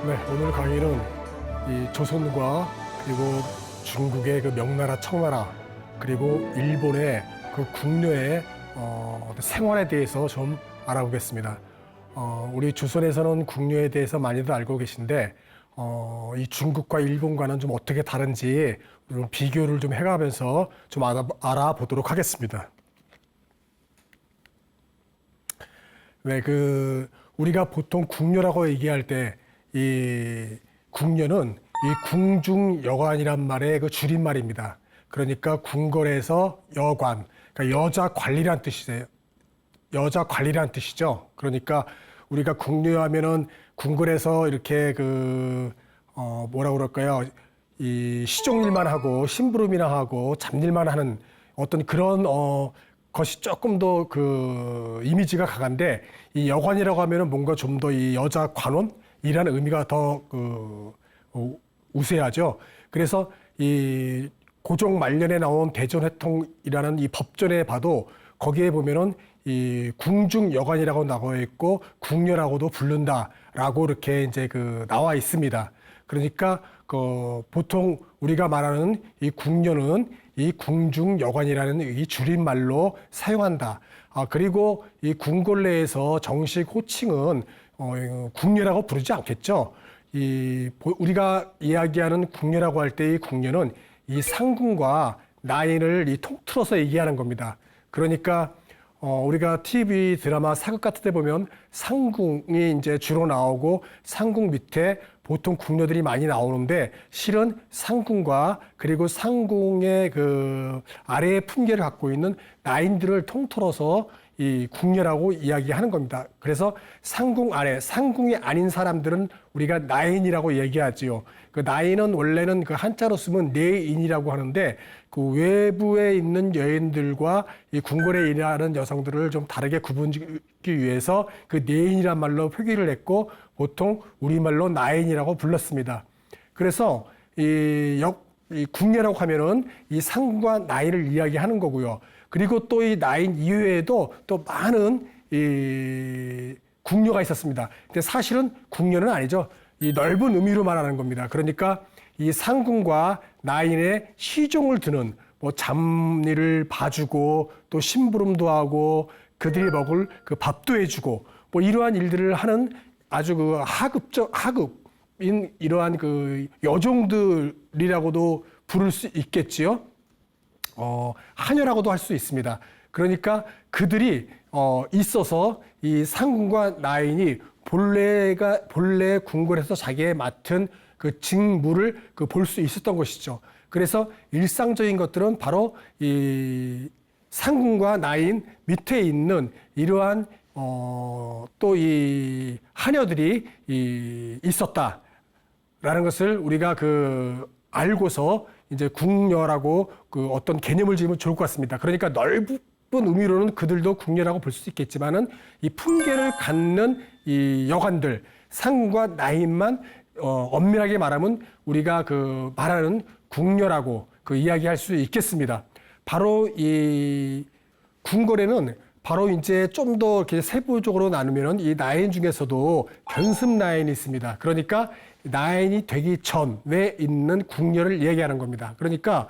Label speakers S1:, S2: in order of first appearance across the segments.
S1: 네, 오늘 강의는 이 조선과 그리고 중국의 그 명나라, 청나라 그리고 일본의 그 궁녀의 생활에 대해서 좀 알아보겠습니다. 우리 조선에서는 궁녀에 대해서 많이들 알고 계신데 이 중국과 일본과는 좀 어떻게 다른지 좀 비교를 좀 해가면서 좀 알아보도록 하겠습니다. 네, 우리가 보통 궁녀라고 얘기할 때 이 궁녀는 이 궁중여관이란 말의 그 줄임말입니다. 그러니까 궁궐에서 여관, 그러니까 여자 관리란 뜻이세요. 여자 관리란 뜻이죠. 그러니까 우리가 궁녀하면은 궁궐에서 이렇게 뭐라 그럴까요? 이 시종일만 하고 심부름이나 하고 잡일만 하는 어떤 그런 것이 조금 더 이미지가 강한데, 이 여관이라고 하면은 뭔가 좀 더 이 여자 관원이라는 의미가 더 우세하죠. 그래서 이 고종 말년에 나온 대전회통이라는 이 법전에 봐도 거기에 보면은 이 궁중 여관이라고 나와 있고 궁녀라고도 부른다라고 이렇게 이제 나와 있습니다. 그러니까 보통 우리가 말하는 이 궁녀는 이 궁중 여관이라는 이 줄임말로 사용한다. 그리고 이 궁궐 내에서 정식 호칭은 궁녀라고 부르지 않겠죠. 우리가 이야기하는 궁녀라고 할 때 이 궁녀는 이 상궁과 나인을 통틀어서 얘기하는 겁니다. 그러니까 우리가 TV 드라마 사극 같은 데 보면 상궁이 이제 주로 나오고 상궁 밑에 보통 궁녀들이 많이 나오는데, 실은 상궁과 그리고 상궁의 아래의 품계를 갖고 있는 나인들을 통틀어서 이 궁녀라고 이야기하는 겁니다. 그래서 상궁 아래, 상궁이 아닌 사람들은 우리가 나인이라고 얘기하지요. 그 나인은 원래는 한자로 쓰면 내인이라고 하는데, 그 외부에 있는 여인들과 이 궁궐에 일하는 여성들을 좀 다르게 구분하기 위해서 그 내인이란 말로 표기를 했고, 보통 우리말로 나인이라고 불렀습니다. 그래서 이 궁녀라고 하면은 이 상궁과 나인을 이야기하는 거고요. 그리고 또 이 나인 이외에도 또 많은 이 궁녀가 있었습니다. 근데 사실은 궁녀는 아니죠. 이 넓은 의미로 말하는 겁니다. 그러니까 이 상궁과 나인의 시종을 드는, 뭐 잡일을 봐주고 또 심부름도 하고 그들이 먹을 밥도 해주고 뭐 이러한 일들을 하는 아주 하급인 이러한 여종들이라고도 부를 수 있겠지요. 하녀라고도 할 수 있습니다. 그러니까 그들이 있어서 이 상궁과 나인이 본래 궁궐에서 자기의 맡은 그 직무를 볼 수 있었던 것이죠. 그래서 일상적인 것들은 바로 이 상궁과 나인 밑에 있는 이러한 또 이 하녀들이 있었다라는 것을 우리가 알고서 이제 궁녀라고 어떤 개념을 지으면 좋을 것 같습니다. 그러니까 넓은 의미로는 그들도 궁녀라고 볼 수 있겠지만은 이 품계를 갖는 이 여관들, 상궁과 나인만 엄밀하게 말하면 우리가 말하는 궁녀라고 이야기할 수 있겠습니다. 바로 이 궁궐에는 바로 이제 좀 더 이렇게 세부적으로 나누면은 이 나인 중에서도 견습 나인이 있습니다. 그러니까 나인이 되기 전에 있는 궁녀를 얘기하는 겁니다. 그러니까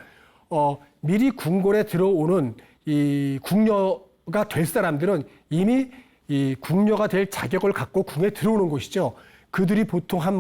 S1: 미리 궁궐에 들어오는 이 궁녀가 될 사람들은 이미 이 궁녀가 될 자격을 갖고 궁에 들어오는 것이죠. 그들이 보통 한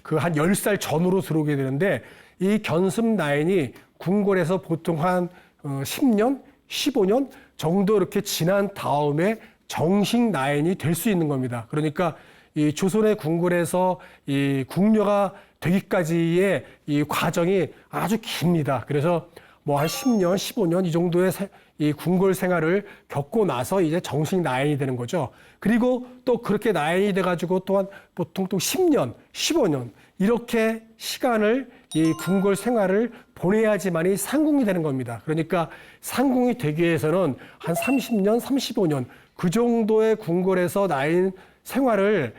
S1: 10살 전후로 들어오게 되는데, 이 견습 나인이 궁궐에서 보통 한 10년, 15년 정도 이렇게 지난 다음에 정식 나인이 될 수 있는 겁니다. 그러니까 이 조선의 궁궐에서 이 궁녀가 되기까지의 이 과정이 아주 깁니다. 그래서 한 10년, 15년 이 정도의 이 궁궐 생활을 겪고 나서 이제 정식 나인이 되는 거죠. 그리고 또 그렇게 나인이 돼가지고 또한 보통 또 10년, 15년 이렇게 시간을 이 궁궐 생활을 보내야지만이 상궁이 되는 겁니다. 그러니까 상궁이 되기 위해서는 한 30년, 35년 그 정도의 궁궐에서 나인 생활을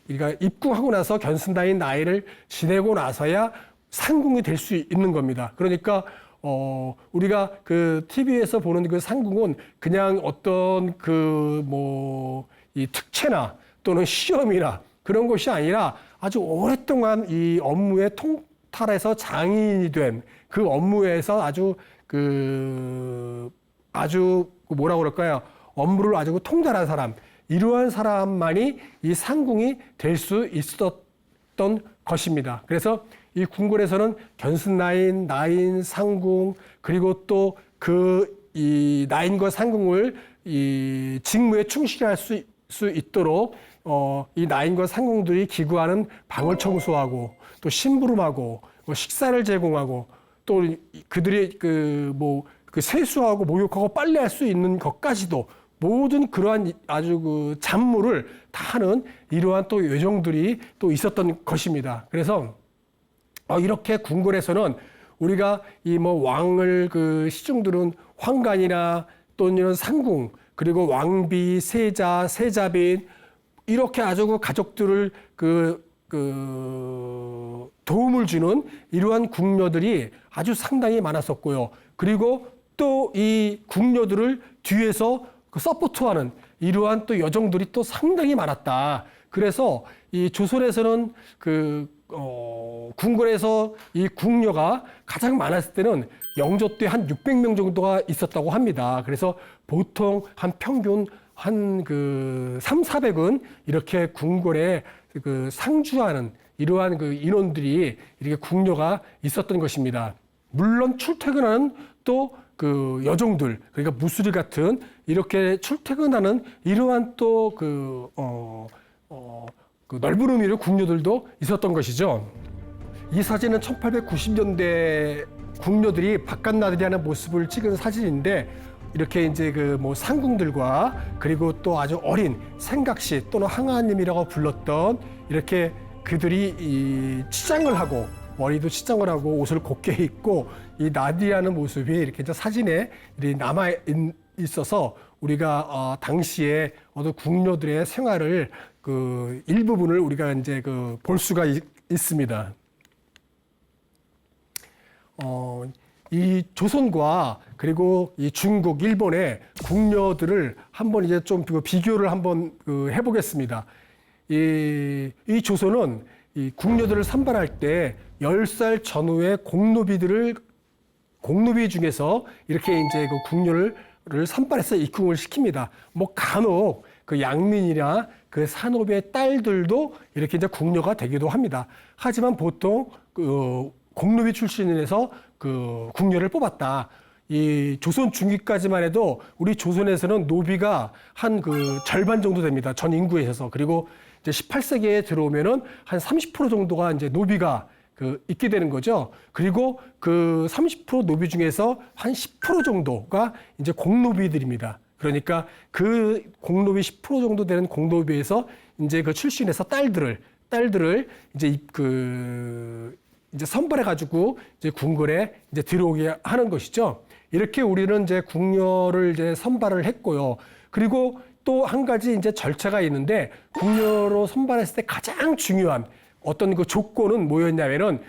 S1: 우리가 입궁하고 나서 견습나인 나이를 지내고 나서야 상궁이 될 수 있는 겁니다. 그러니까 우리가 TV에서 보는 상궁은 그냥 어떤 이 특채나 또는 시험이나 그런 것이 아니라 아주 오랫동안 이 업무에 통탈해서 장인이 된 그 업무에서 아주 뭐라고 그럴까요? 업무를 아주 통달한 사람, 이러한 사람만이 이 상궁이 될 수 있었던 것입니다. 그래서 이 궁궐에서는 견순나인, 나인, 상궁, 그리고 또 이 나인과 상궁을 이 직무에 충실히 할 수 있도록 이 나인과 상궁들이 기구하는 방을 청소하고 또 심부름하고 식사를 제공하고 또 그들이 세수하고 목욕하고 빨래할 수 있는 것까지도 모든 그러한 아주 잡무를 다 하는 이러한 또 요정들이 또 있었던 것입니다. 그래서 이렇게 궁궐에서는 우리가 이 왕을 시중들은 황관이나 또는 이런 상궁, 그리고 왕비, 세자, 세자빈, 이렇게 아주 가족들을 도움을 주는 이러한 궁녀들이 아주 상당히 많았었고요. 그리고 또 이 궁녀들을 뒤에서 서포트하는 이러한 또 여정들이 또 상당히 많았다. 그래서 이 조선에서는 궁궐에서 이 궁녀가 가장 많았을 때는 영조 때 한 600명 정도가 있었다고 합니다. 그래서 보통 한 평균 한 300~400은 이렇게 궁궐에 상주하는 이러한 인원들이 이렇게 궁녀가 있었던 것입니다. 물론 출퇴근하는 또 여종들, 그러니까 무수리 같은 이렇게 출퇴근하는 이러한 또 넓은 의미의 궁녀들도 있었던 것이죠. 이 사진은 1890년대 궁녀들이 바깥 나들이 하는 모습을 찍은 사진인데, 이렇게 이제 상궁들과 그리고 또 아주 어린 생각시 또는 항아님이라고 불렀던 이렇게 그들이 이 치장을 하고 머리도 치장을 하고 옷을 곱게 입고 이 나들이하는 모습이 이렇게 이제 사진에 남아 있어서 우리가 당시에 어떤 궁녀들의 생활을 일부분을 우리가 이제 볼 수가 있습니다. 이 조선과 그리고 이 중국, 일본의 궁녀들을 한번 이제 좀 비교를 한번 해보겠습니다. 이 조선은 이 궁녀들을 선발할 때 10살 전후의 공노비 중에서 이렇게 이제 궁녀를 선발해서 입궁을 시킵니다. 간혹 양민이나 산업의 딸들도 이렇게 이제 궁녀가 되기도 합니다. 하지만 보통 공노비 출신에서 궁녀를 뽑았다. 이 조선 중기까지만 해도 우리 조선에서는 노비가 한 절반 정도 됩니다. 전 인구에서. 그리고 이제 18세기에 들어오면은 한 30% 정도가 이제 노비가 있게 되는 거죠. 그리고 30% 노비 중에서 한 10% 정도가 이제 공노비들입니다. 그러니까 공노비 10% 정도 되는 공노비에서 이제 출신에서 딸들을 이제 선발해가지고 이제 궁궐에 이제 들어오게 하는 것이죠. 이렇게 우리는 이제 궁녀를 이제 선발을 했고요. 그리고 또 한 가지 이제 절차가 있는데, 궁녀로 선발했을 때 가장 중요한 어떤 조건은 뭐였냐면은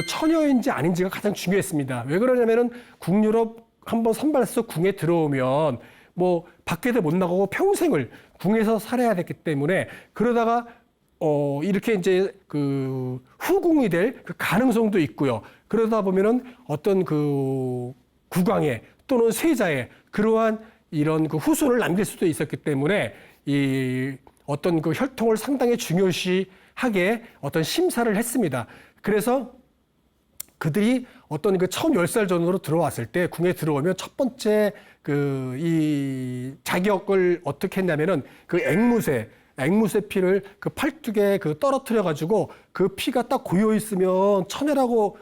S1: 처녀인지 아닌지가 가장 중요했습니다. 왜 그러냐면은 궁녀로 한번 선발해서 궁에 들어오면 밖에도 못 나가고 평생을 궁에서 살아야 됐기 때문에, 그러다가 이렇게 이제 후궁이 될 가능성도 있고요. 그러다 보면은 어떤 국왕의 또는 세자의 그러한 이런 후손을 남길 수도 있었기 때문에 이 어떤 혈통을 상당히 중요시하게 어떤 심사를 했습니다. 그래서 그들이 어떤 처음 10살 전으로 들어왔을 때 궁에 들어오면 첫 번째 이 자격을 어떻게 했냐면은 앵무새 피를 팔뚝에 떨어뜨려 가지고 피가 딱 고여 있으면 처녀라고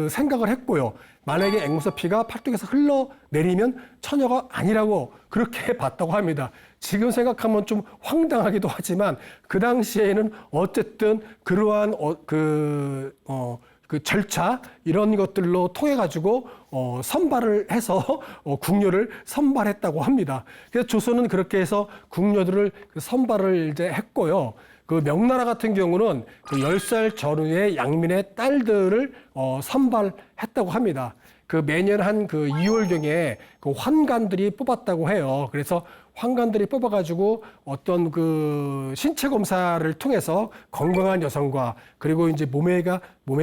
S1: 생각을 했고요. 만약에 앵무새 피가 팔뚝에서 흘러내리면 처녀가 아니라고 그렇게 봤다고 합니다. 지금 생각하면 좀 황당하기도 하지만 그 당시에는 어쨌든 그러한 절차 이런 것들로 통해 가지고 선발을 해서 궁녀를 선발했다고 합니다. 그래서 조선은 그렇게 해서 궁녀들을 선발을 이제 했고요. 명나라 같은 경우는 10살 전후의 양민의 딸들을 선발했다고 합니다. 그 매년 한 그 2월경에 그 환관들이 뽑았다고 해요. 그래서 환관들이 뽑아가지고 어떤 그 신체 검사를 통해서 건강한 여성과 그리고 이제 몸에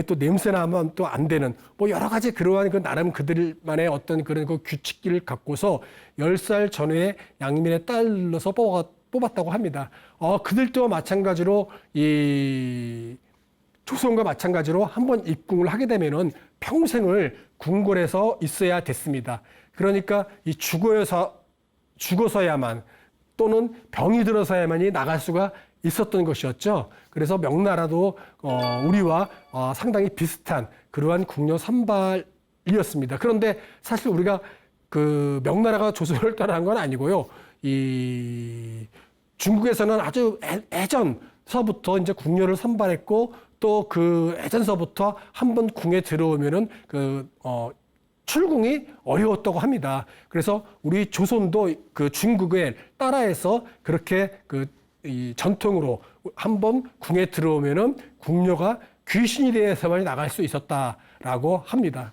S1: 또 냄새 나면 또 안 되는 뭐 여러 가지 그러한 그 나름 그들만의 어떤 그런 그 규칙을 갖고서 10살 전후의 양민의 딸로서 뽑았다고 합니다. 그들도 마찬가지로 이 조선과 마찬가지로 한번 입궁을 하게 되면은 평생을 궁궐에서 있어야 됐습니다. 그러니까 이 죽어서야만 또는 병이 들어서야만이 나갈 수가 있었던 것이었죠. 그래서 명나라도 우리와 상당히 비슷한 그러한 궁녀 선발이었습니다. 그런데 사실 우리가 그 명나라가 조선을 따라한 건 아니고요. 이 중국에서는 아주 예전서부터 이제 궁녀를 선발했고 또 그 예전서부터 한번 궁에 들어오면은 출궁이 어려웠다고 합니다. 그래서 우리 조선도 그 중국에 따라해서 그렇게 이 전통으로 한번 궁에 들어오면은 궁녀가 귀신이 되어서만 나갈 수 있었다라고 합니다.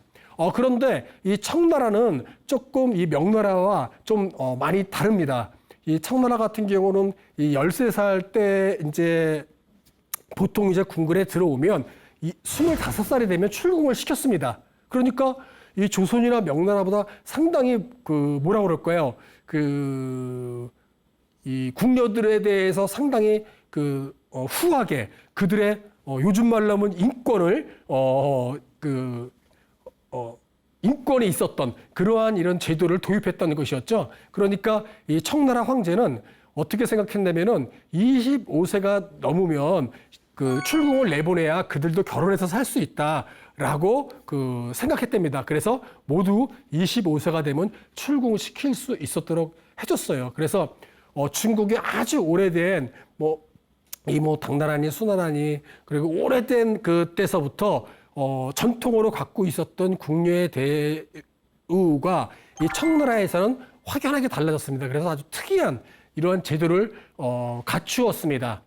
S1: 그런데 이 청나라는 조금 이 명나라와 좀 많이 다릅니다. 이 청나라 같은 경우는 이 13살 때 이제 보통 이제 궁궐에 들어오면 이 25살이 되면 출궁을 시켰습니다. 그러니까 이 조선이나 명나라보다 상당히 뭐라 그럴까요? 이 궁녀들에 대해서 상당히 후하게 그들의 요즘 말로 하면 인권이 있었던 그러한 이런 제도를 도입했던 것이었죠. 그러니까 이 청나라 황제는 어떻게 생각했냐면은 25세가 넘으면 출궁을 내보내야 그들도 결혼해서 살 수 있다라고 생각했답니다. 그래서 모두 25세가 되면 출궁시킬 수 있었도록 해줬어요. 그래서 중국의 아주 오래된 당나라니 수나라니 그리고 오래된 그때서부터 전통으로 갖고 있었던 궁녀의 대우가 이 청나라에서는 확연하게 달라졌습니다. 그래서 아주 특이한 이러한 제도를 갖추었습니다.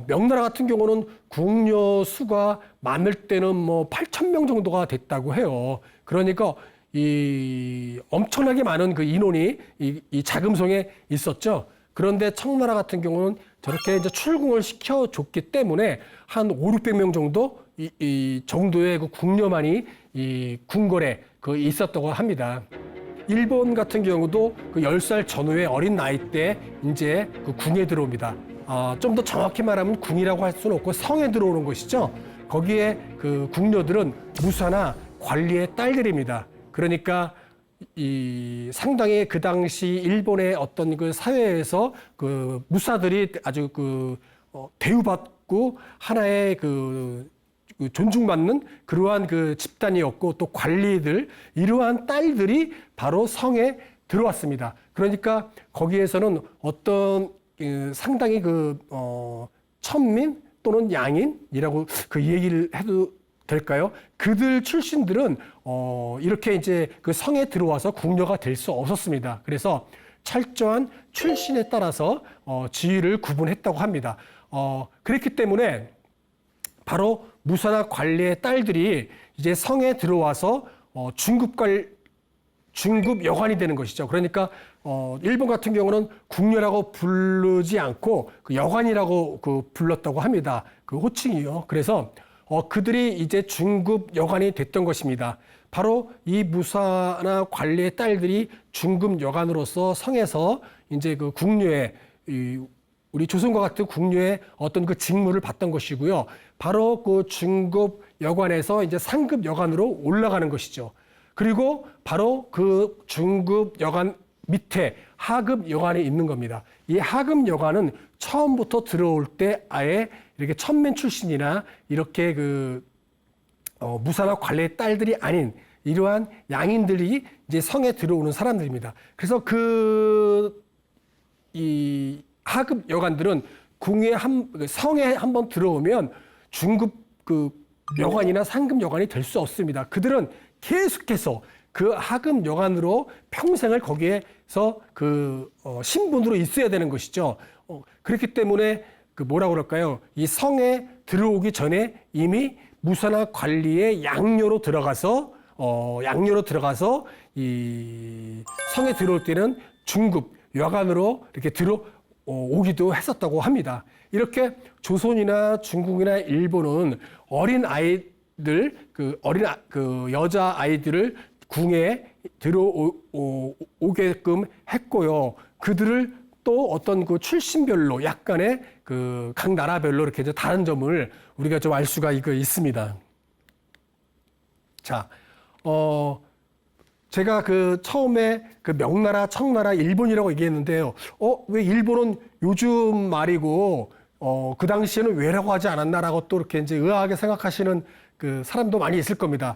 S1: 명나라 같은 경우는 궁녀 수가 많을 때는 8,000명 정도가 됐다고 해요. 그러니까 이 엄청나게 많은 그 인원이 이 자금성에 있었죠. 그런데 청나라 같은 경우는 저렇게 이제 출궁을 시켜줬기 때문에 한 5,600명 정도 이 정도의 그 궁녀만이 이 궁궐에 있었다고 합니다. 일본 같은 경우도 10살 전후의 어린 나이 때 이제 궁에 들어옵니다. 좀 더 정확히 말하면 궁이라고 할 수는 없고 성에 들어오는 것이죠. 거기에 궁녀들은 무사나 관리의 딸들입니다. 그러니까 상당히 그 당시 일본의 어떤 사회에서 무사들이 아주 대우받고 하나의 존중받는 그러한 집단이었고 또 관리들 이러한 딸들이 바로 성에 들어왔습니다. 그러니까 거기에서는 어떤 상당히 천민 또는 양인이라고 얘기를 해도 될까요? 그들 출신들은 이렇게 이제 성에 들어와서 궁녀가 될 수 없었습니다. 그래서 철저한 출신에 따라서 지위를 구분했다고 합니다. 그렇기 때문에 바로 무사나 관리의 딸들이 이제 성에 들어와서 중급 여관이 되는 것이죠. 그러니까 일본 같은 경우는 궁녀라고 부르지 않고 여관이라고 불렀다고 합니다. 호칭이요. 그래서 그들이 이제 중급 여관이 됐던 것입니다. 바로 이 무사나 관리의 딸들이 중급 여관으로서 성에서 이제 궁녀의 우리 조선과 같은 궁녀의 어떤 직무를 받던 것이고요. 바로 중급 여관에서 이제 상급 여관으로 올라가는 것이죠. 그리고 바로 중급 여관 밑에 하급 여관이 있는 겁니다. 이 하급 여관은 처음부터 들어올 때 아예 이렇게 천민 출신이나 이렇게 무사나 관리의 딸들이 아닌 이러한 양인들이 이제 성에 들어오는 사람들입니다. 그래서 이 하급 여관들은 성에 한번 들어오면 중급 여관이나 상급 여관이 될 수 없습니다. 그들은 계속해서 하급 여관으로 평생을 거기에서 신분으로 있어야 되는 것이죠. 그렇기 때문에 뭐라고 그럴까요? 이 성에 들어오기 전에 이미 무사나 관리의 양녀로 들어가서 양녀로 들어가서 이 성에 들어올 때는 중급 여관으로 이렇게 들어오기도 했었다고 합니다. 이렇게 조선이나 중국이나 일본은 어린 아이들, 그 여자 아이들을 궁에 들어오게끔 했고요. 그들을 또 어떤 그 출신별로 약간의 그 각 나라별로 이렇게 이제 다른 점을 우리가 좀 알 수가 있습니다. 자, 제가 그 처음에 그 명나라, 청나라, 일본이라고 얘기했는데요. 왜 일본은 요즘 말이고, 그 당시에는 왜라고 하지 않았나라고 또 이렇게 이제 의아하게 생각하시는 그 사람도 많이 있을 겁니다.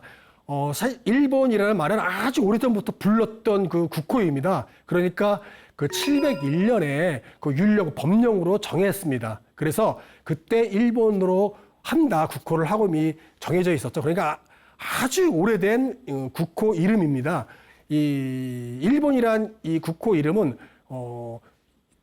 S1: 사실 일본이라는 말은 아주 오래전부터 불렀던 그 국호입니다. 그러니까 그 701년에 그 율령 법령으로 정했습니다. 그래서 그때 일본으로 한다 국호를 하고 이미 정해져 있었죠. 그러니까 아주 오래된 국호 이름입니다. 이 일본이란 이 국호 이름은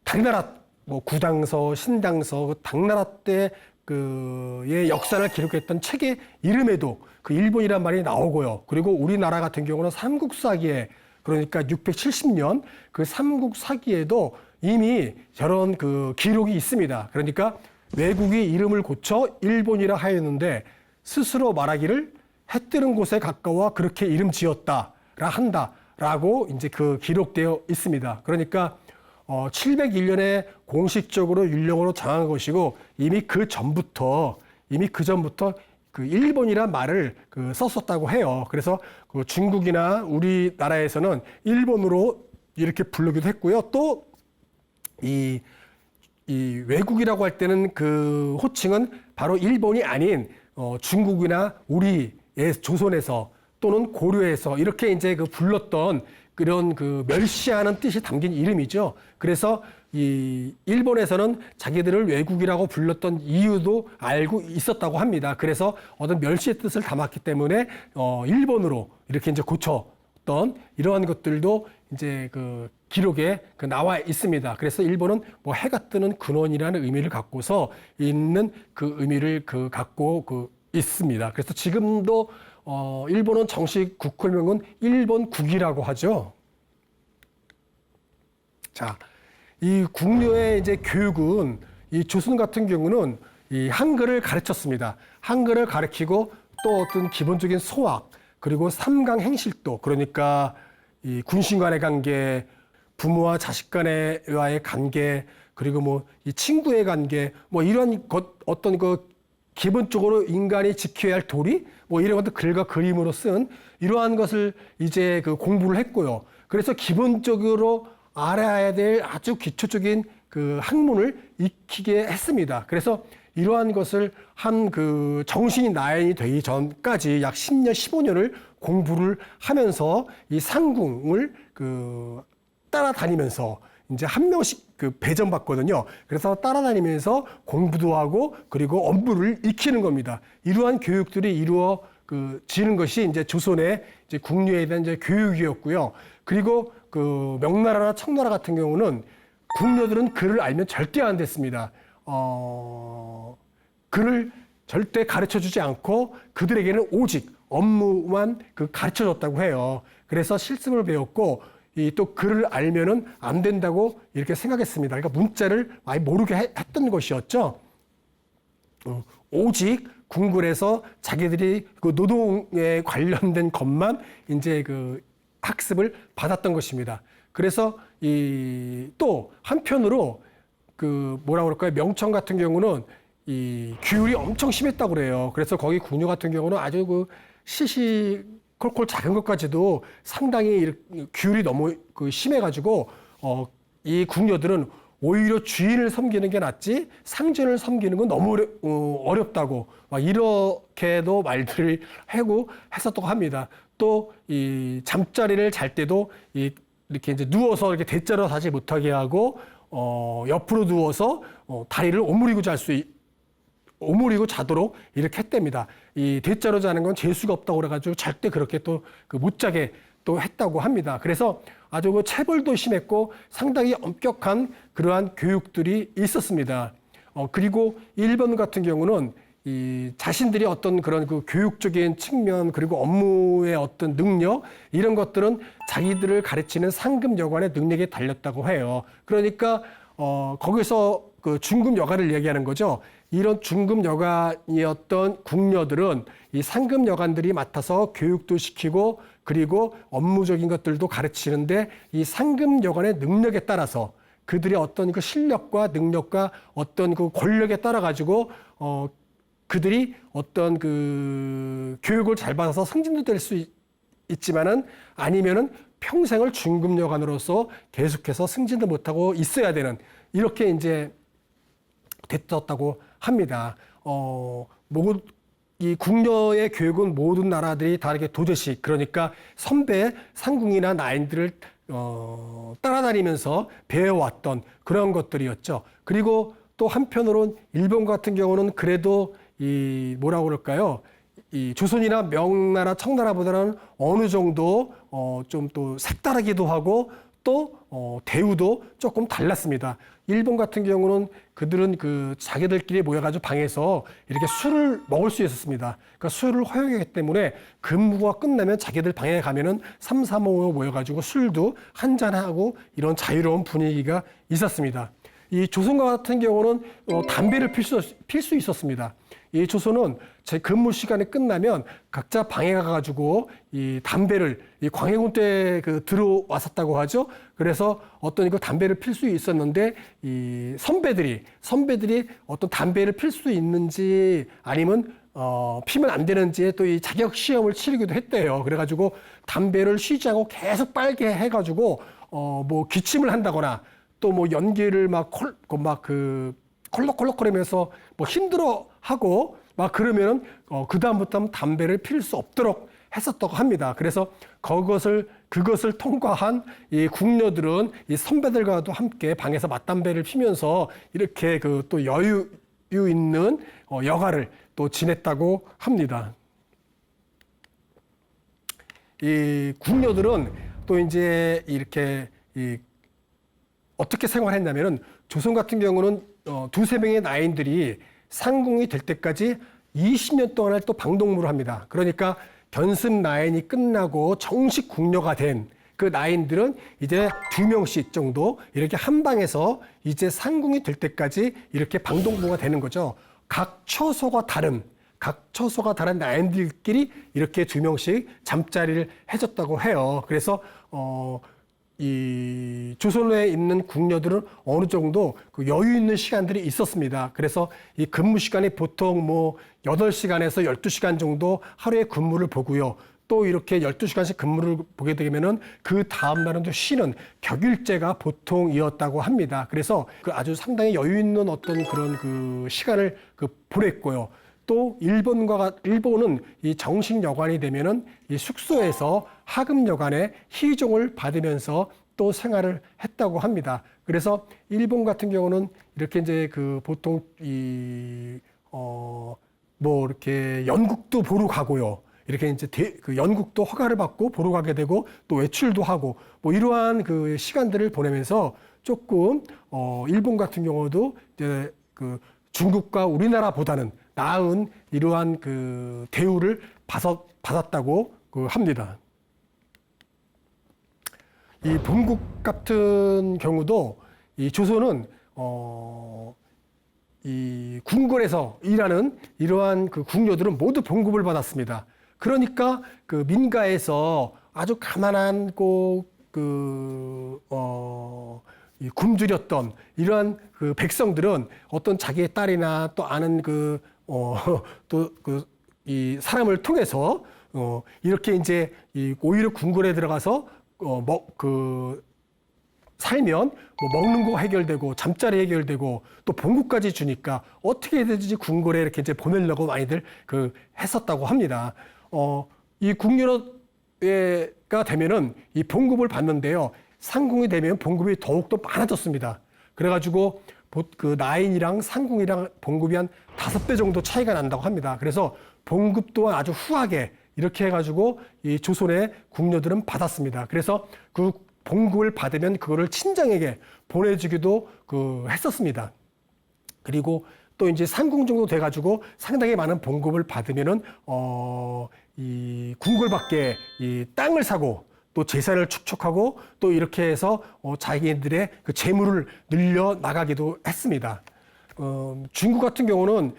S1: 당나라 뭐 구당서, 신당서, 당나라 때 그의 역사를 기록했던 책의 이름에도 그 일본이란 말이 나오고요. 그리고 우리나라 같은 경우는 삼국사기에 그러니까 670년 그 삼국사기에도 이미 저런 그 기록이 있습니다. 그러니까 외국이 이름을 고쳐 일본이라 하였는데 스스로 말하기를 해 뜨는 곳에 가까워 그렇게 이름 지었다라 한다라고 이제 그 기록되어 있습니다. 그러니까 701년에 공식적으로 율령으로 정한 것이고 이미 그 전부터 그 일본이란 말을 그 썼었다고 해요. 그래서 그 중국이나 우리나라에서는 일본으로 이렇게 부르기도 했고요. 또 이 외국이라고 할 때는 그 호칭은 바로 일본이 아닌 중국이나 우리의 조선에서 또는 고려에서 이렇게 이제 그 불렀던 그런 그 멸시하는 뜻이 담긴 이름이죠. 그래서 이 일본에서는 자기들을 외국이라고 불렀던 이유도 알고 있었다고 합니다. 그래서 어떤 멸시의 뜻을 담았기 때문에 일본으로 이렇게 이제 고쳤던 이러한 것들도 이제 그 기록에 그 나와 있습니다. 그래서 일본은 뭐 해가 뜨는 근원이라는 의미를 갖고서 있는 그 의미를 그 갖고 그 있습니다. 그래서 지금도 일본은 정식 국호명은 일본국이라고 하죠. 자, 이 국녀의 이제 교육은 이 조선 같은 경우는 이 한글을 가르쳤습니다. 한글을 가르치고 또 어떤 기본적인 소학 그리고 삼강 행실도 그러니까 이 군신 간의 관계, 부모와 자식 간의 관계 그리고 뭐 이 친구의 관계 뭐 이런 것 어떤 그 기본적으로 인간이 지켜야 할 도리 뭐 이런 것들 글과 그림으로 쓴 이러한 것을 이제 그 공부를 했고요. 그래서 기본적으로 알아야 될 아주 기초적인 그 학문을 익히게 했습니다. 그래서 이러한 것을 한 그 정신이 나연이 되기 전까지 약 10년, 15년을 공부를 하면서 이 상궁을 그 따라다니면서 이제 한 명씩 그 배정받거든요. 그래서 따라다니면서 공부도 하고 그리고 업무를 익히는 겁니다. 이러한 교육들이 이루어 그 지는 것이 이제 조선의 이제 국녀에 대한 이제 교육이었고요. 그리고 그 명나라나 청나라 같은 경우는 궁녀들은 글을 알면 절대 안 됐습니다. 글을 절대 가르쳐 주지 않고 그들에게는 오직 업무만 그 가르쳐 줬다고 해요. 그래서 실습을 배웠고 이 또 글을 알면은 안 된다고 이렇게 생각했습니다. 그러니까 문자를 많이 모르게 했던 것이었죠. 오직 궁궐에서 자기들이 그 노동에 관련된 것만 이제 그 학습을 받았던 것입니다. 그래서 이 또 한편으로 그 뭐라 그럴까요? 명청 같은 경우는 이 규율이 엄청 심했다고 그래요. 그래서 거기 궁녀 같은 경우는 아주 그 시시콜콜 작은 것까지도 상당히 규율이 너무 그 심해가지고 이 궁녀들은 오히려 주인을 섬기는 게 낫지 상전을 섬기는 건 너무 어렵다고 막 이렇게도 말들을 하고 했었다고 합니다. 또 이 잠자리를 잘 때도 이렇게 이제 누워서 이렇게 대자로 자지 못하게 하고 옆으로 누워서 다리를 오므리고 자도록 이렇게 했답니다. 이 대자로 자는 건 재수가 없다고 그래가지고 절대 그렇게 또 그 못 자게 또 했다고 합니다. 그래서 아주 그 체벌도 심했고 상당히 엄격한 그러한 교육들이 있었습니다. 그리고 일본 같은 경우는 이 자신들이 어떤 그런 그 교육적인 측면 그리고 업무의 어떤 능력 이런 것들은 자기들을 가르치는 상급 여관의 능력에 달렸다고 해요. 그러니까 거기서 그 중급 여관을 얘기하는 거죠. 이런 중급 여관이었던 궁녀들은 이 상급 여관들이 맡아서 교육도 시키고 그리고 업무적인 것들도 가르치는데 이 상급 여관의 능력에 따라서 그들의 어떤 그 실력과 능력과 어떤 그 권력에 따라 가지고 그들이 어떤 그 교육을 잘 받아서 승진도 될 수 있지만은 아니면은 평생을 중급 여관으로서 계속해서 승진도 못하고 있어야 되는 이렇게 이제 됐었다고 합니다. 이 궁녀의 교육은 모든 나라들이 다 이렇게 도제식 그러니까 선배 상궁이나 나인들을 따라다니면서 배워왔던 그런 것들이었죠. 그리고 또 한편으로는 일본 같은 경우는 그래도 이 뭐라고 그럴까요? 이 조선이나 명나라, 청나라보다는 어느 정도 좀 또 색다르기도 하고 또 대우도 조금 달랐습니다. 일본 같은 경우는 그들은 그 자기들끼리 모여가지고 방에서 이렇게 술을 먹을 수 있었습니다. 그러니까 술을 허용했기 때문에 근무가 끝나면 자기들 방에 가면은 3, 4, 5 모여가지고 술도 한잔하고 이런 자유로운 분위기가 있었습니다. 이 조선과 같은 경우는 담배를 필 수 있었습니다. 이 조선은 제 근무 시간이 끝나면 각자 방에 가가지고 이 담배를 이 광해군 때 그 들어왔었다고 하죠. 그래서 어떤 그 담배를 필 수 있었는데 이 선배들이 어떤 담배를 필 수 있는지 아니면 피면 안 되는지에 또 이 자격 시험을 치르기도 했대요. 그래가지고 담배를 쉬지 않고 계속 빨게 해가지고 뭐 기침을 한다거나 또 뭐 연기를 콜록콜록거리면서 뭐 힘들어하고 막 그러면은 그다음부터는 담배를 필 수 없도록 했었다고 합니다. 그래서 그것을 통과한 이 궁녀들은 이 선배들과도 함께 방에서 맞담배를 피면서 이렇게 그 또 여유 있는 여가를 또 지냈다고 합니다. 이 궁녀들은 또 이제 이렇게 어떻게 생활했냐면은 조선 같은 경우는 두세 명의 나인들이 상궁이 될 때까지 20년 동안을 또 방동무를 합니다. 그러니까 견습 나인이 끝나고 정식 궁녀가 된 그 나인들은 이제 2명씩 정도 이렇게 한 방에서 이제 상궁이 될 때까지 이렇게 방동무가 되는 거죠. 각 처소가 다른 나인들끼리 이렇게 2명씩 잠자리를 해줬다고 해요. 그래서 이 조선에 있는 궁녀들은 어느 정도 그 여유 있는 시간들이 있었습니다. 그래서 이 근무 시간이 보통 뭐 8시간에서 12시간 정도 하루에 근무를 보고요. 또 이렇게 12시간씩 근무를 보게 되면은 그 다음 날은 또 쉬는 격일제가 보통이었다고 합니다. 그래서 그 아주 상당히 여유 있는 어떤 그런 그 시간을 보냈고요. 또 일본은 이 정식 여관이 되면은 이 숙소에서 하급 여관의 희종을 받으면서 또 생활을 했다고 합니다. 그래서 일본 같은 경우는 이렇게 이제 그 보통 뭐 이렇게 연극도 보러 가고요. 이렇게 이제 그 연극도 허가를 받고 보러 가게 되고 또 외출도 하고 뭐 이러한 그 시간들을 보내면서 조금 일본 같은 경우도 이제 그 중국과 우리나라보다는 나은 이러한 그 대우를 받았다고 합니다. 이 본국 같은 경우도 이 조선은 이 궁궐에서 일하는 이러한 그 궁녀들은 모두 봉급을 받았습니다. 그러니까 그 민가에서 아주 가난하고 이 굶주렸던 이러한 그 백성들은 어떤 자기의 딸이나 또 아는 이 사람을 통해서 이렇게 이제 오히려 궁궐에 들어가서 살면 뭐 먹는 거 해결되고 잠자리 해결되고 또 봉급까지 주니까 어떻게 해야지 궁궐에 이렇게 이제 보내려고 많이들 했었다고 합니다. 이 궁녀가 되면은 이 봉급을 받는데요. 상궁이 되면 봉급이 더욱더 많아졌습니다. 그래가지고 그 나인이랑 상궁이랑 봉급이 한 5배 정도 차이가 난다고 합니다. 그래서 봉급 또한 아주 후하게 이렇게 해가지고 이 조선의 궁녀들은 받았습니다. 그래서 그 봉급을 받으면 그거를 친정에게 보내주기도 했었습니다. 그리고 또 이제 상궁 정도 돼가지고 상당히 많은 봉급을 받으면은 이 궁궐 밖에 이 땅을 사고 또 재산을 축적하고 또 이렇게 해서 자기들의 그 재물을 늘려 나가기도 했습니다. 중국 같은 경우는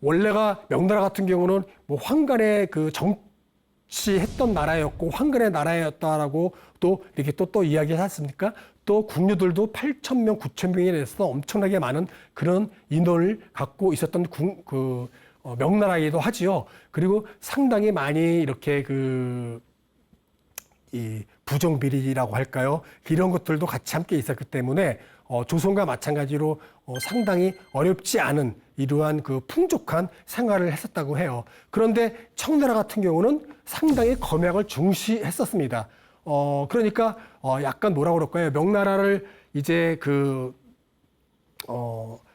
S1: 원래가 명나라 같은 경우는 뭐 황간의 그 정치했던 나라였고 황간의 나라였다라고 또 이렇게 또 이야기하지 않습니까? 또 궁녀들도 8,000명, 9,000명에 대해서 엄청나게 많은 그런 인원을 갖고 있었던 명나라이기도 하지요. 그리고 상당히 많이 이렇게 이 부정비리라고 할까요? 이런 것들도 같이 함께 있었기 때문에 조선과 마찬가지로 상당히 어렵지 않은 이러한 그 풍족한 생활을 했었다고 해요. 그런데 청나라 같은 경우는 상당히 검약을 중시했었습니다. 그러니까 약간 뭐라고 그럴까요? 명나라를 이제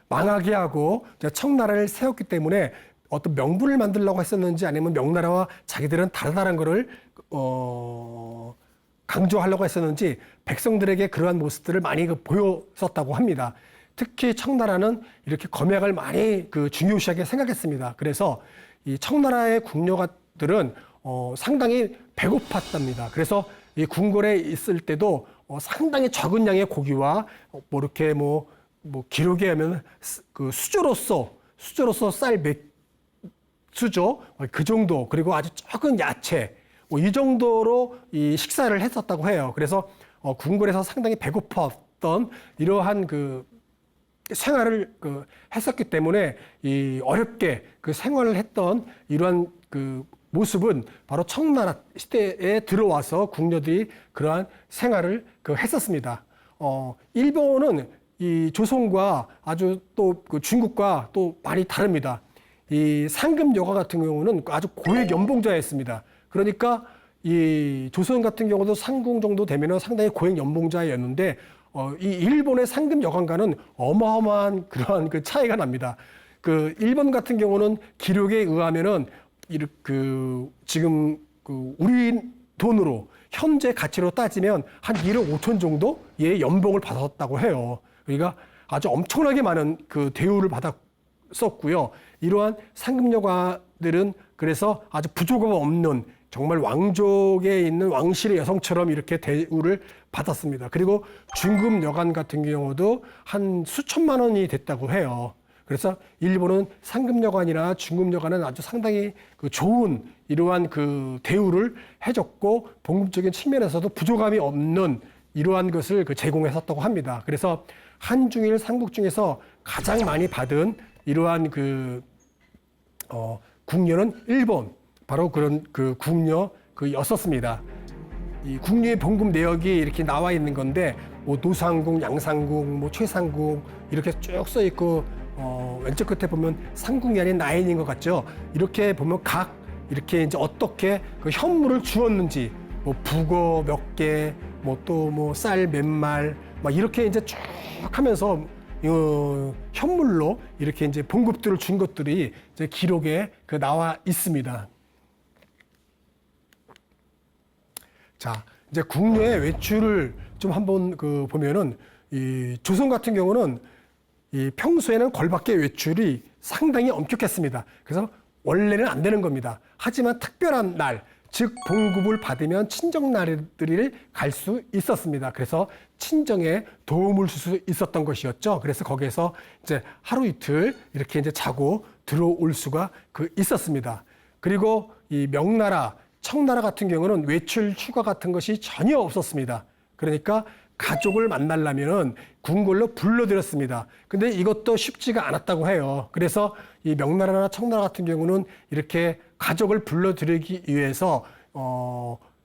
S1: 망하게 하고 이제 청나라를 세웠기 때문에 어떤 명분을 만들려고 했었는지 아니면 명나라와 자기들은 다르다는 거를 강조하려고 했었는지 백성들에게 그러한 모습들을 많이 보였었다고 합니다. 특히 청나라는 이렇게 검약을 많이 중요시하게 생각했습니다. 그래서 이 청나라의 궁녀들은 상당히 배고팠답니다. 그래서 이 궁궐에 있을 때도 상당히 적은 양의 고기와 뭐 이렇게 뭐 기록에 하면 그 수저로서 쌀 몇 수저 그 정도 그리고 아주 적은 야채 이 정도로 이 식사를 했었다고 해요. 그래서 궁궐에서 상당히 배고팠던 이러한 생활을 했었기 때문에 이 어렵게 생활을 했던 이러한 모습은 바로 청나라 시대에 들어와서 궁녀들이 그러한 생활을 했었습니다. 일본은 이 조선과 아주 또 중국과 또 많이 다릅니다. 이 상급 여가 같은 경우는 아주 고액 연봉자였습니다. 그러니까 이 조선 같은 경우도 상궁 정도 되면은 상당히 고액 연봉자였는데 이 일본의 상급 여관과는 어마어마한 그러한 차이가 납니다. 일본 같은 경우는 기록에 의하면은 지금 우리 돈으로 현재 가치로 따지면 한 1억 5천 정도의 연봉을 받았다고 해요. 그러니까 아주 엄청나게 많은 대우를 받았었고요. 이러한 상급 여가들은 그래서 아주 부족함 없는 정말 왕족에 있는 왕실의 여성처럼 이렇게 대우를 받았습니다. 그리고 중급 여관 같은 경우도 한 수천만 원이 됐다고 해요. 그래서 일본은 상급 여관이나 중급 여관은 아주 상당히 좋은 이러한 대우를 해줬고 봉급적인 측면에서도 부족함이 없는 이러한 것을 제공했었다고 합니다. 그래서 한중일 삼국 중에서 가장 많이 받은 이러한 궁녀는 일본 바로 그런 궁녀였었습니다. 이 궁녀의 봉급 내역이 이렇게 나와 있는 건데 뭐 노상궁, 양상궁, 뭐 최상궁 이렇게 쭉 써 있고 왼쪽 끝에 보면 상궁이 아닌 나인인 것 같죠. 이렇게 보면 각 이렇게 이제 어떻게 현물을 주었는지 뭐 북어 몇 개, 뭐 또 뭐 쌀 몇 말, 막 이렇게 이제 쭉 하면서 현물로 이렇게 이제 봉급들을 준 것들이 이제 기록에 나와 있습니다. 자, 이제 궁녀의 외출을 좀 한번 보면은 이 조선 같은 경우는 이 평소에는 걸밖의 외출이 상당히 엄격했습니다. 그래서 원래는 안 되는 겁니다. 하지만 특별한 날, 즉 봉급을 받으면 친정 나라들을 갈 수 있었습니다. 그래서 친정에 도움을 줄 수 있었던 것이었죠. 그래서 거기에서 이제 하루 이틀 이렇게 이제 자고 들어올 수가 있었습니다. 그리고 이 명나라, 청나라 같은 경우는 외출 휴가 같은 것이 전혀 없었습니다. 그러니까 가족을 만나려면은 궁궐로 불러들였습니다. 근데 이것도 쉽지가 않았다고 해요. 그래서 이 명나라나 청나라 같은 경우는 이렇게 가족을 불러들이기 위해서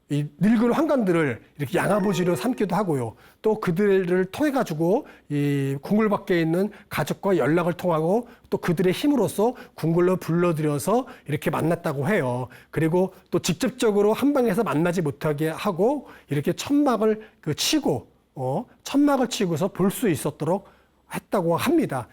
S1: 이 늙은 환관들을 이렇게 양아버지로 삼기도 하고요. 또 그들을 통해 가지고 이 궁궐 밖에 있는 가족과 연락을 통하고 또 그들의 힘으로써 궁궐로 불러들여서 이렇게 만났다고 해요. 그리고 또 직접적으로 한방에서 만나지 못하게 하고 이렇게 천막을 치고서 볼 수 있었도록 했다고 합니다.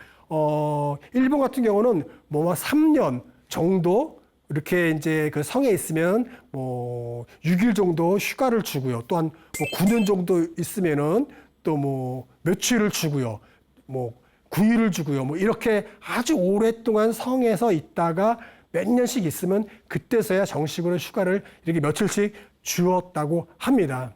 S1: 일본 같은 경우는 뭐 3년 정도 이렇게 이제 성에 있으면 뭐 6일 정도 휴가를 주고요. 또한 뭐 9년 정도 있으면은 또 뭐 며칠을 주고요. 뭐 9일을 주고요. 뭐 이렇게 아주 오랫동안 성에서 있다가 몇 년씩 있으면 그때서야 정식으로 휴가를 이렇게 며칠씩 주었다고 합니다.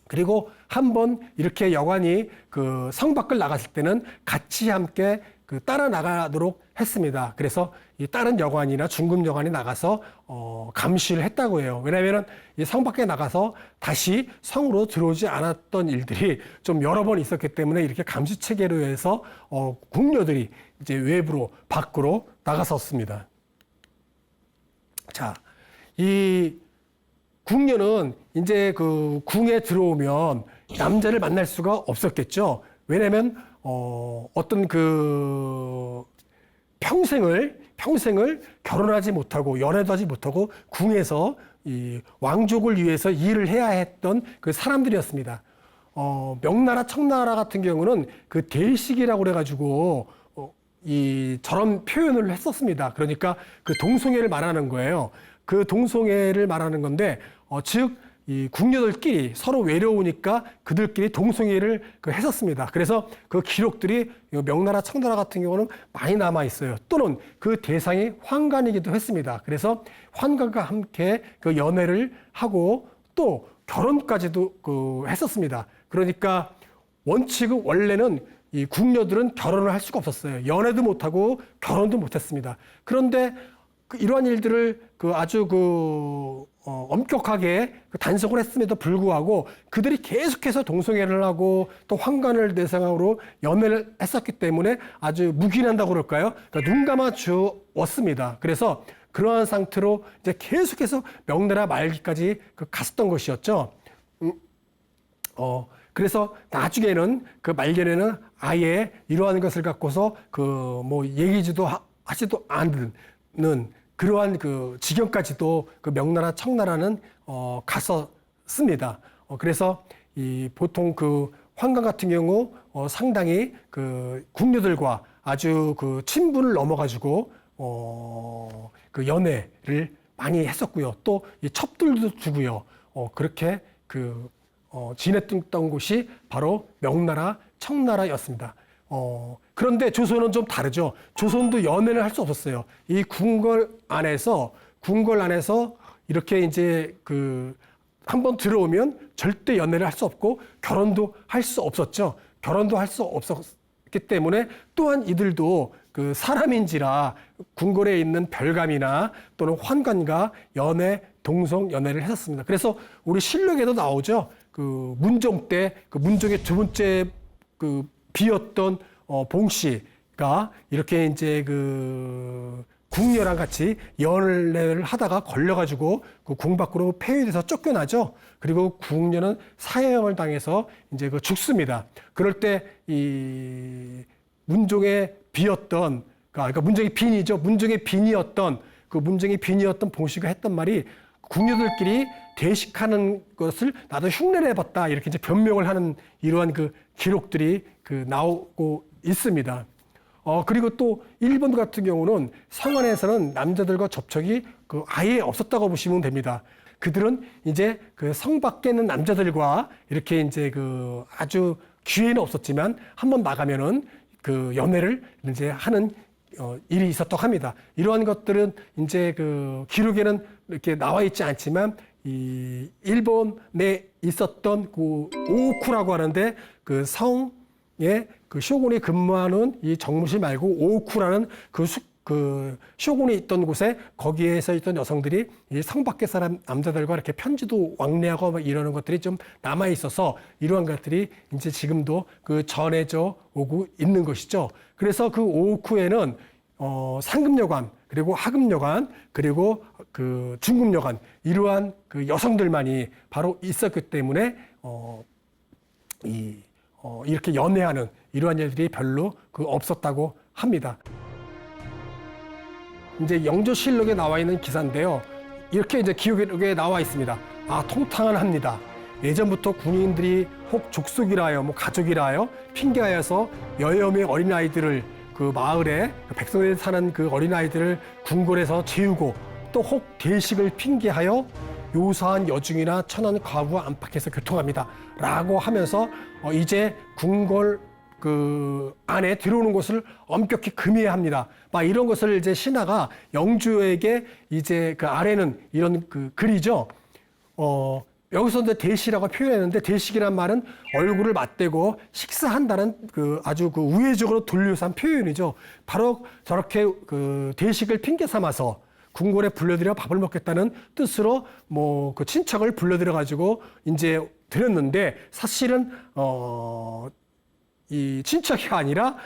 S1: 그리고 한번 이렇게 여관이 그 성 밖을 나갔을 때는 같이 함께 그 따라 나가도록 했습니다. 그래서 이 다른 여관이나 중급 여관이 나가서 감시를 했다고 해요. 왜냐하면 이 성 밖에 나가서 다시 성으로 들어오지 않았던 일들이 좀 여러 번 있었기 때문에 이렇게 감시 체계로 해서 궁녀들이 이제 외부로 밖으로 나갔었습니다. 자, 이 궁녀는 이제 그 궁에 들어오면 남자를 만날 수가 없었겠죠. 왜냐면 어떤 그 평생을 결혼하지 못하고 연애도 하지 못하고 궁에서 이 왕족을 위해서 일을 해야 했던 그 사람들이었습니다. 명나라, 청나라 같은 경우는 그 대식이라고 그래가지고 이 저런 표현을 했었습니다. 그러니까 그 동성애를 말하는 거예요. 그 동성애를 말하는 건데, 즉, 이 궁녀들끼리 서로 외로우니까 그들끼리 동성애를 했었습니다. 그래서 그 기록들이 명나라, 청나라 같은 경우는 많이 남아 있어요. 또는 그 대상이 환관이기도 했습니다. 그래서 환관과 함께 그 연애를 하고 또 결혼까지도 했었습니다. 그러니까 원칙은 원래는 이 궁녀들은 결혼을 할 수가 없었어요. 연애도 못하고 결혼도 못했습니다. 그런데 이러한 일들을 아주 엄격하게 단속을 했음에도 불구하고 그들이 계속해서 동성애를 하고 또 환관을 대상으로 연애를 했었기 때문에 아주 묵인한다고 그럴까요? 그러니까 눈 감아 주었습니다. 그래서 그러한 상태로 이제 계속해서 명나라 말기까지 갔었던 것이었죠. 그래서 나중에는 그 말년에는 아예 이러한 것을 갖고서 뭐 얘기지도 하지도 않는 그러한 지경까지도 명나라, 청나라는 갔었습니다. 그래서 보통 환관 같은 경우 상당히 궁녀들과 아주 친분을 넘어가지고 연애를 많이 했었고요. 또 이 첩들도 주고요. 그렇게 지냈던 곳이 바로 명나라, 청나라였습니다. 그런데 조선은 좀 다르죠. 조선도 연애를 할 수 없었어요. 이 궁궐 안에서 이렇게 이제 한번 들어오면 절대 연애를 할 수 없고 결혼도 할 수 없었죠. 결혼도 할 수 없었기 때문에 또한 이들도 사람인지라 궁궐에 있는 별감이나 또는 환관과 동성 연애를 했었습니다. 그래서 우리 실록에도 나오죠. 문종 때 문종의 두 번째 비었던 봉씨가 이렇게 이제 궁녀랑 같이 연애를 하다가 걸려가지고 궁 밖으로 폐위돼서 쫓겨나죠. 그리고 궁녀는 사형을 당해서 이제 죽습니다. 그럴 때 이 문종의 비었던 그러니까 문종의 빈이죠. 문종의 빈이었던 봉씨가 했던 말이 궁녀들끼리 대식하는 것을 나도 흉내를 해봤다 이렇게 이제 변명을 하는 이러한 기록들이 나오고 있습니다. 그리고 또 일본 같은 경우는 성 안에서는 남자들과 접촉이 아예 없었다고 보시면 됩니다. 그들은 이제 성 밖에 있는 남자들과 이렇게 이제 아주 기회는 없었지만 한번 나가면은 연애를 이제 하는 일이 있었다고 합니다. 이러한 것들은 이제 기록에는 이렇게 나와 있지 않지만 이 일본에 있었던 오오쿠라고 하는데 성에 쇼군이 근무하는 이 정무실 말고 오오쿠라는 쇼군이 있던 곳에 거기에서 있던 여성들이 이 성 밖의 사람 남자들과 이렇게 편지도 왕래하고 막 이러는 것들이 좀 남아 있어서 이러한 것들이 이제 지금도 전해져 오고 있는 것이죠. 그래서 오오쿠에는 상급여관 그리고 하급여관 그리고 중급여관 이러한 여성들만이 바로 있었기 때문에 이렇게 연애하는 이러한 일들이 별로 없었다고 합니다. 이제 영조실록에 나와 있는 기사인데요. 이렇게 이제 기록에 나와 있습니다. 통탕은 합니다. 예전부터 군인들이 혹 족속이라 하여 뭐 가족이라 하여 핑계하여서 여염의 어린아이들을 마을에 백성들이 사는 어린아이들을 궁궐에서 재우고 또 혹 대식을 핑계하여 요사한 여중이나 천한 과부와 안팎에서 교통합니다.라고 하면서 이제 궁궐 그 안에 들어오는 것을 엄격히 금해야 합니다. 막 이런 것을 이제 신하가 영주에게 이제 그 아래는 이런 그 글이죠. 여기서 이제 대시라고 표현했는데 대식이란 말은 얼굴을 맞대고 식사한다는 그 아주 그 우회적으로 돌려서 한 표현이죠. 바로 저렇게 그 대식을 핑계 삼아서 궁궐에 불러들여 밥을 먹겠다는 뜻으로 뭐 그 친척을 불러들여 가지고 이제 드렸는데 사실은 이 친척이 아니라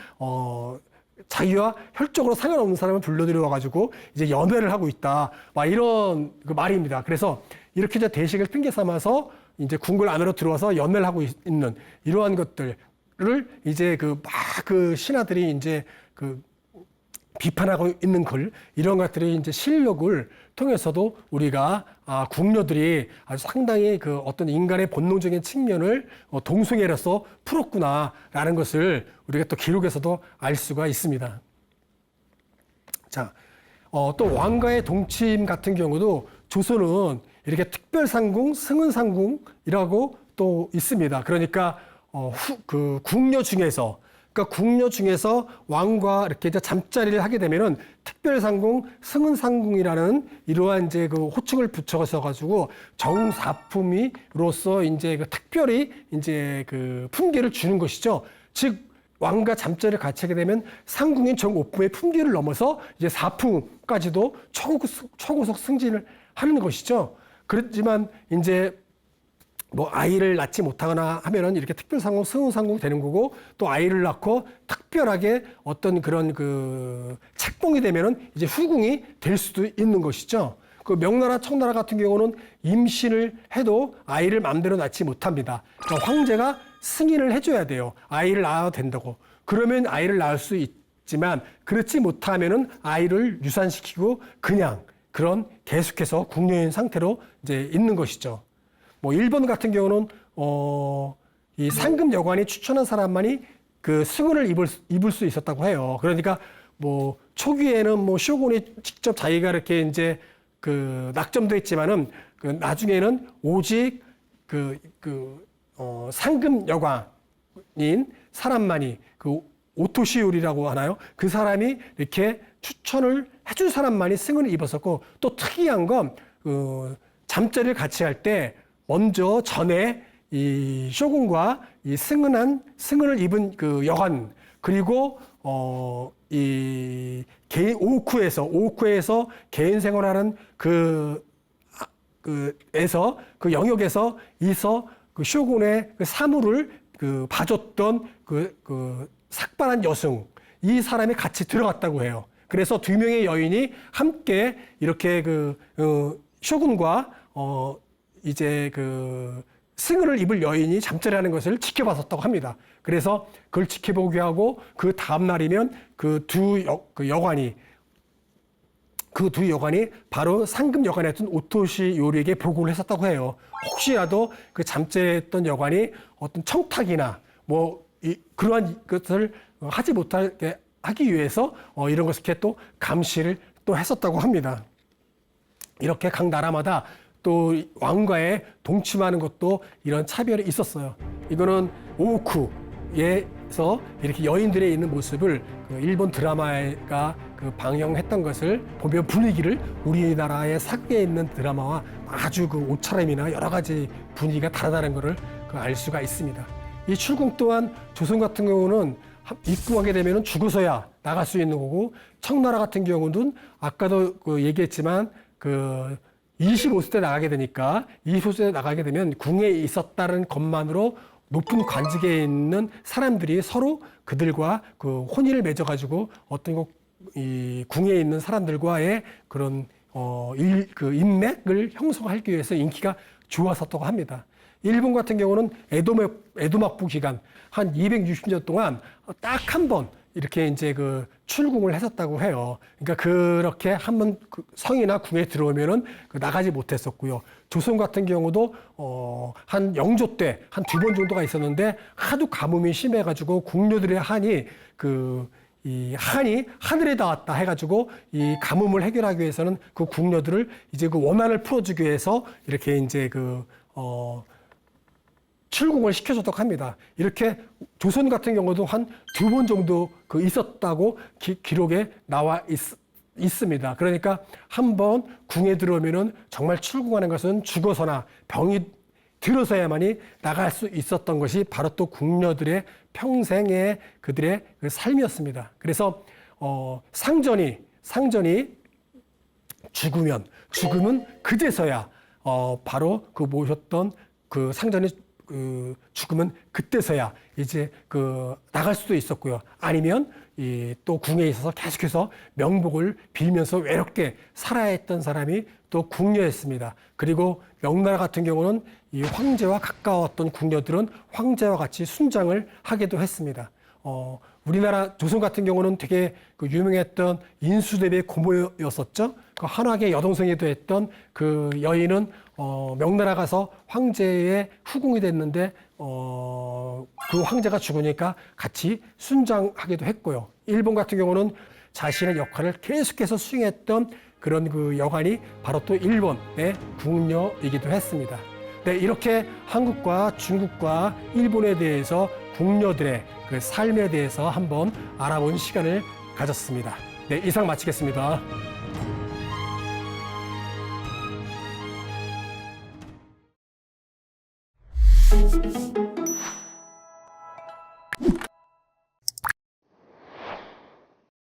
S1: 자기와 혈적으로 상관없는 사람을 불러들여 가지고 이제 연회를 하고 있다. 막 이런 그 말입니다. 그래서 이렇게 이제 대식을 핑계 삼아서 이제 궁궐 안으로 들어와서 연회를 하고 있는 이러한 것들을 이제 그 신하들이 이제 그 비판하고 있는 글 이런 것들이 이제 실력을 통해서도 우리가 궁녀들이 아주 상당히 그 어떤 인간의 본능적인 측면을 동성애로서 풀었구나라는 것을 우리가 또 기록에서도 알 수가 있습니다. 자, 또 왕가의 동침 같은 경우도 조선은 이렇게 특별상궁, 승은상궁이라고 또 있습니다. 그러니까 그 궁녀 중에서 그러니까 궁녀 중에서 왕과 이렇게 이제 잠자리를 하게 되면은 특별상궁, 승은상궁이라는 이러한 이제 그 호칭을 붙여서 가지고 정사품이로서 이제 그 특별히 이제 그 품계를 주는 것이죠. 즉 왕과 잠자리를 같이 하게 되면 상궁인 정오품의 품계를 넘어서 이제 사품까지도 초고속 승진을 하는 것이죠. 그렇지만 이제 뭐 아이를 낳지 못하거나 하면은 이렇게 특별상궁, 승은상궁 되는 거고 또 아이를 낳고 특별하게 어떤 그런 그 책봉이 되면은 이제 후궁이 될 수도 있는 것이죠. 그 명나라, 청나라 같은 경우는 임신을 해도 아이를 마음대로 낳지 못합니다. 그러니까 황제가 승인을 해줘야 돼요. 아이를 낳아도 된다고. 그러면 아이를 낳을 수 있지만 그렇지 못하면은 아이를 유산시키고 그냥 그런 계속해서 궁녀인 상태로 이제 있는 것이죠. 뭐 일본 같은 경우는 이 상급 여관이 추천한 사람만이 그 승은을 입을 수 있었다고 해요. 그러니까 뭐 초기에는 뭐 쇼군이 직접 자기가 이렇게 이제 그 낙점도 했지만은 그 나중에는 오직 상급 여관인 사람만이 그 오토시요리라고 하나요? 그 사람이 이렇게 추천을 해준 사람만이 승은을 입었었고 또 특이한 건 잠자리를 같이 할 때 먼저 전에 이 쇼군과 이 승은을 입은 그 여관 그리고 이 개인 오후쿠에서 개인 생활하는 그 영역에서 그 쇼군의 그 사물을 그 봐줬던 그 삭발한 여승 이 사람이 같이 들어갔다고 해요. 그래서 두 명의 여인이 함께 이렇게 쇼군과 이제 그 승은을 입을 여인이 잠자리하는 것을 지켜봤었다고 합니다. 그래서 그걸 지켜보게 하고 그 다음 날이면 그 두 여관이 바로 상급 여관이었던 오토시 요리에게 보고를 했었다고 해요. 혹시라도 그 잠자리했던 여관이 어떤 청탁이나 뭐 그러한 것을 하지 못하게 하기 위해서 이런 것을 이렇게 또 감시를 또 했었다고 합니다. 이렇게 각 나라마다 또 왕과에 동침하는 것도 이런 차별이 있었어요. 이거는 오후쿠에서 이렇게 여인들의 있는 모습을 그 일본 드라마가 그 방영했던 것을 보면 분위기를 우리나라의 사극에 있는 드라마와 아주 그 옷차림이나 여러 가지 분위기가 다르다는 것을 알 수가 있습니다. 이 출궁 또한 조선 같은 경우는 입궁하게 되면 죽어서야 나갈 수 있는 거고 청나라 같은 경우는 아까도 그 얘기했지만 25세 때 나가게 되니까 25세 때 나가게 되면 궁에 있었다는 것만으로 높은 관직에 있는 사람들이 서로 그들과 그 혼인을 맺어가지고 어떤 이 궁에 있는 사람들과의 그런 인맥을 형성하기 위해서 인기가 좋았었다고 합니다. 일본 같은 경우는 에도막부 기간 한 260년 동안 딱 한 번 이렇게 이제 그 출궁을 했었다고 해요. 그러니까 그렇게 한번 성이나 궁에 들어오면은 나가지 못했었고요. 조선 같은 경우도 한 영조 때 한 2번 정도가 있었는데 하도 가뭄이 심해가지고 궁녀들의 한이 이 한이 하늘에 닿았다 해가지고 이 가뭄을 해결하기 위해서는 그 궁녀들을 이제 그 원한을 풀어주기 위해서 이렇게 이제 출궁을 시켜줬다고 합니다. 이렇게 조선 같은 경우도 한 2번 정도 있었다고 기록에 나와 있습니다. 그러니까 한번 궁에 들어오면은 정말 출궁하는 것은 죽어서나 병이 들어서야만이 나갈 수 있었던 것이 바로 또 궁녀들의 평생의 그들의 그 삶이었습니다. 그래서 상전이 죽으면 그제서야 바로 그 모셨던 그 상전이 죽으면 그때서야 이제 나갈 수도 있었고요. 아니면 또 궁에 있어서 계속해서 명복을 빌면서 외롭게 살아야 했던 사람이 또 궁녀였습니다. 그리고 명나라 같은 경우는 이 황제와 가까웠던 궁녀들은 황제와 같이 순장을 하기도 했습니다. 우리나라 조선 같은 경우는 되게 유명했던 인수대비의 고모였었죠. 그 한화계 여동생이도 했던 그 여인은 명나라 가서 황제의 후궁이 됐는데 그 황제가 죽으니까 같이 순장하기도 했고요. 일본 같은 경우는 자신의 역할을 계속해서 수행했던 그런 그 여관이 바로 또 일본의 궁녀이기도 했습니다. 네, 이렇게 한국과 중국과 일본에 대해서 궁녀들의 그 삶에 대해서 한번 알아본 시간을 가졌습니다. 네, 이상 마치겠습니다.